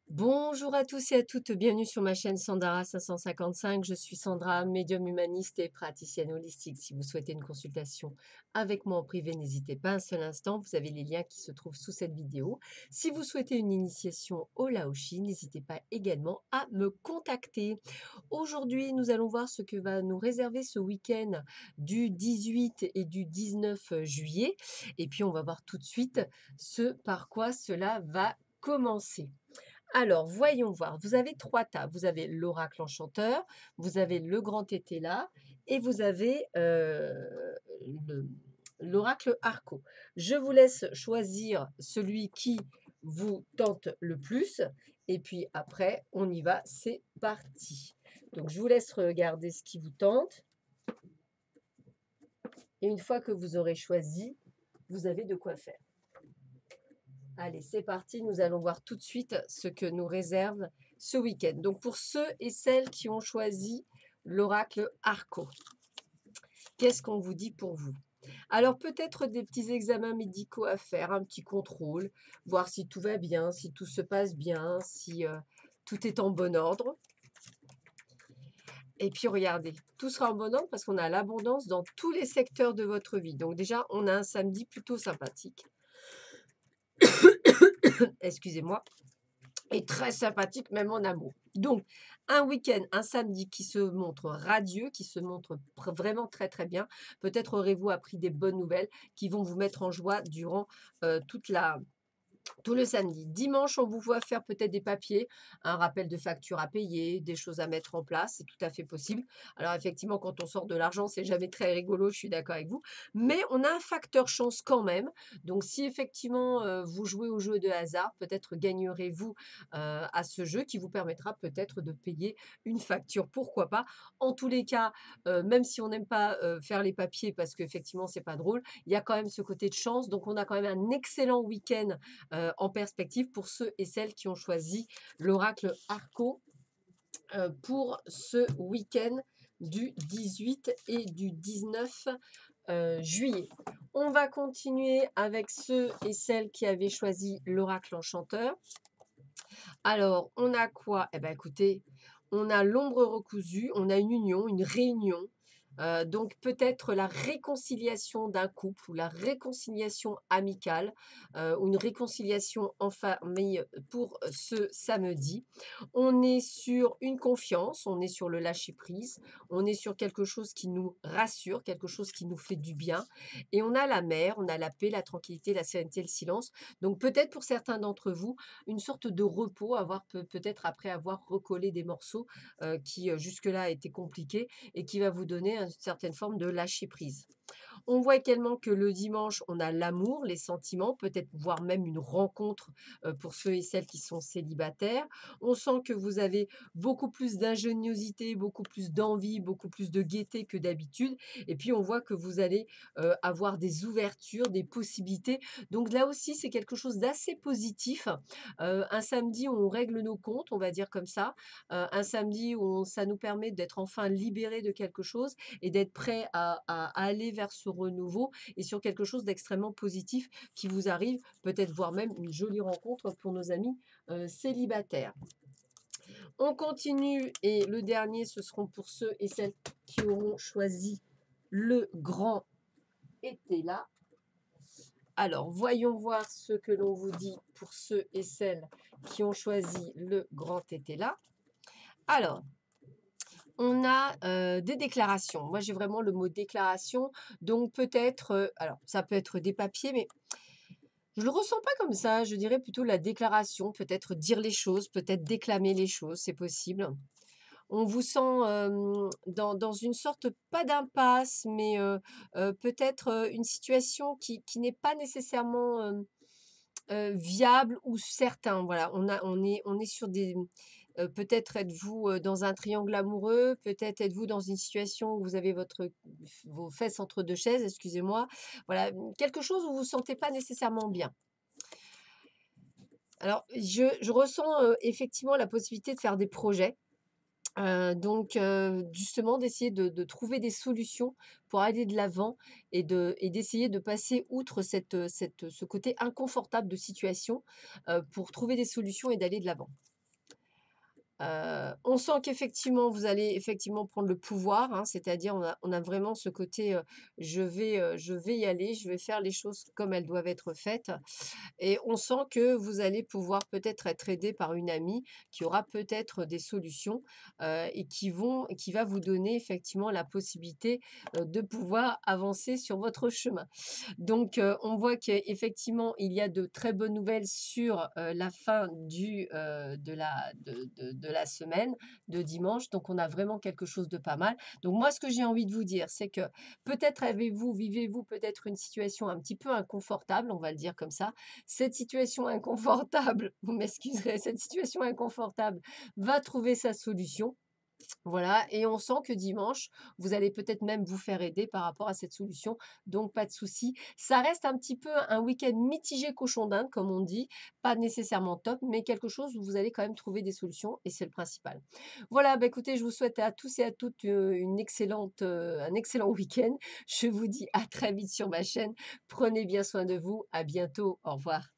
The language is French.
Bonjour à tous et à toutes, bienvenue sur ma chaîne Sandara 555. Je suis Sandra, médium humaniste et praticienne holistique. Si vous souhaitez une consultation avec moi en privé, n'hésitez pas un seul instant. Vous avez les liens qui se trouvent sous cette vidéo. Si vous souhaitez une initiation au Laoshi, n'hésitez pas également à me contacter. Aujourd'hui, nous allons voir ce que va nous réserver ce week-end du 18 et du 19 juillet. Et puis, on va voir tout de suite ce par quoi cela va commencer. Alors, voyons voir. Vous avez 3 tables. Vous avez l'oracle enchanteur, vous avez le grand tété là et vous avez, le l'oracle Arco. Je vous laisse choisir celui qui vous tente le plus et puis après on y va, c'est parti. Donc je vous laisse regarder ce qui vous tente et une fois que vous aurez choisi, vous avez de quoi faire. Allez, c'est parti, nous allons voir tout de suite ce que nous réserve ce week-end. Donc pour ceux et celles qui ont choisi l'oracle Arco, qu'est-ce qu'on vous dit pour vous? Alors peut-être des petits examens médicaux à faire, un petit contrôle, voir si tout va bien, si tout se passe bien, si tout est en bon ordre. Et puis regardez, tout sera en bon ordre parce qu'on a l'abondance dans tous les secteurs de votre vie. Donc déjà, on a un samedi plutôt sympathique. Excusez-moi. Et très sympathique, même en amour. Donc, un week-end, un samedi qui se montre radieux, qui se montre vraiment très très bien. Peut-être aurez-vous appris des bonnes nouvelles qui vont vous mettre en joie durant tout le samedi. Dimanche, on vous voit faire peut-être des papiers, un rappel de facture à payer, des choses à mettre en place, c'est tout à fait possible. Alors effectivement, quand on sort de l'argent, c'est jamais très rigolo, je suis d'accord avec vous, mais on a un facteur chance quand même. Donc si effectivement vous jouez au jeu de hasard, peut-être gagnerez-vous à ce jeu qui vous permettra peut-être de payer une facture, pourquoi pas. En tous les cas, même si on n'aime pas faire les papiers parce qu'effectivement c'est pas drôle, il y a quand même ce côté de chance. Donc on a quand même un excellent week-end en perspective pour ceux et celles qui ont choisi l'oracle Arco pour ce week-end du 18 et du 19 juillet. On va continuer avec ceux et celles qui avaient choisi l'oracle enchanteur. Alors, on a quoi? Eh bien, écoutez, on a l'ombre recousue, on a une union, une réunion. Donc peut-être la réconciliation d'un couple ou la réconciliation amicale ou une réconciliation en famille pour ce samedi. On est sur une confiance, on est sur le lâcher-prise, on est sur quelque chose qui nous rassure, quelque chose qui nous fait du bien. Et on a la mer, on a la paix, la tranquillité, la sérénité, le silence. Donc peut-être pour certains d'entre vous, une sorte de repos, avoir peut-être après avoir recollé des morceaux qui jusque-là étaient compliqués et qui va vous donner une certaine forme de lâcher prise. On voit également que le dimanche, on a l'amour, les sentiments, peut-être voire même une rencontre pour ceux et celles qui sont célibataires. On sent que vous avez beaucoup plus d'ingéniosité, beaucoup plus d'envie, beaucoup plus de gaieté que d'habitude. Et puis on voit que vous allez avoir des ouvertures, des possibilités. Donc là aussi, c'est quelque chose d'assez positif. Un samedi où on règle nos comptes, on va dire comme ça. Un samedi où ça nous permet d'être enfin libérés de quelque chose et d'être prêt à aller vers ce renouveau et sur quelque chose d'extrêmement positif qui vous arrive, peut-être voire même une jolie rencontre pour nos amis célibataires. On continue et le dernier, ce seront pour ceux et celles qui auront choisi le grand été là. Alors, voyons voir ce que l'on vous dit pour ceux et celles qui ont choisi le grand été là. Alors, on a des déclarations. Moi, j'ai vraiment le mot déclaration. Donc, peut-être, alors, ça peut être des papiers, mais je ne le ressens pas comme ça. Je dirais plutôt la déclaration, peut-être dire les choses, peut-être déclamer les choses, c'est possible. On vous sent dans une sorte, pas d'impasse, mais peut-être une situation qui n'est pas nécessairement viable ou certain. Voilà, on est sur des peut-être êtes-vous, dans un triangle amoureux, peut-être êtes-vous dans une situation où vous avez vos fesses entre 2 chaises, excusez-moi. Voilà, quelque chose où vous vous sentez pas nécessairement bien. Alors je ressens, effectivement la possibilité de faire des projets, donc justement d'essayer de trouver des solutions pour aller de l'avant et d'essayer de passer outre ce côté inconfortable de situation, pour trouver des solutions et d'aller de l'avant. On sent qu'effectivement, vous allez effectivement prendre le pouvoir, hein, c'est-à-dire on a vraiment ce côté, je vais y aller, je vais faire les choses comme elles doivent être faites et on sent que vous allez pouvoir peut-être être aidé par une amie qui aura peut-être des solutions, et qui va vous donner effectivement la possibilité, de pouvoir avancer sur votre chemin. Donc, on voit qu'effectivement, il y a de très bonnes nouvelles sur, la fin de la semaine, de dimanche. Donc, on a vraiment quelque chose de pas mal. Donc moi, ce que j'ai envie de vous dire, c'est que peut-être vivez-vous peut-être une situation un petit peu inconfortable, on va le dire comme ça. Cette situation inconfortable, vous m'excuserez, cette situation inconfortable va trouver sa solution. Voilà, et on sent que dimanche, vous allez peut-être même vous faire aider par rapport à cette solution, donc pas de souci. Ça reste un petit peu un week-end mitigé cochon d'Inde, comme on dit, pas nécessairement top, mais quelque chose où vous allez quand même trouver des solutions et c'est le principal. Voilà, bah écoutez, je vous souhaite à tous et à toutes un excellent week-end. Je vous dis à très vite sur ma chaîne. Prenez bien soin de vous. À bientôt. Au revoir.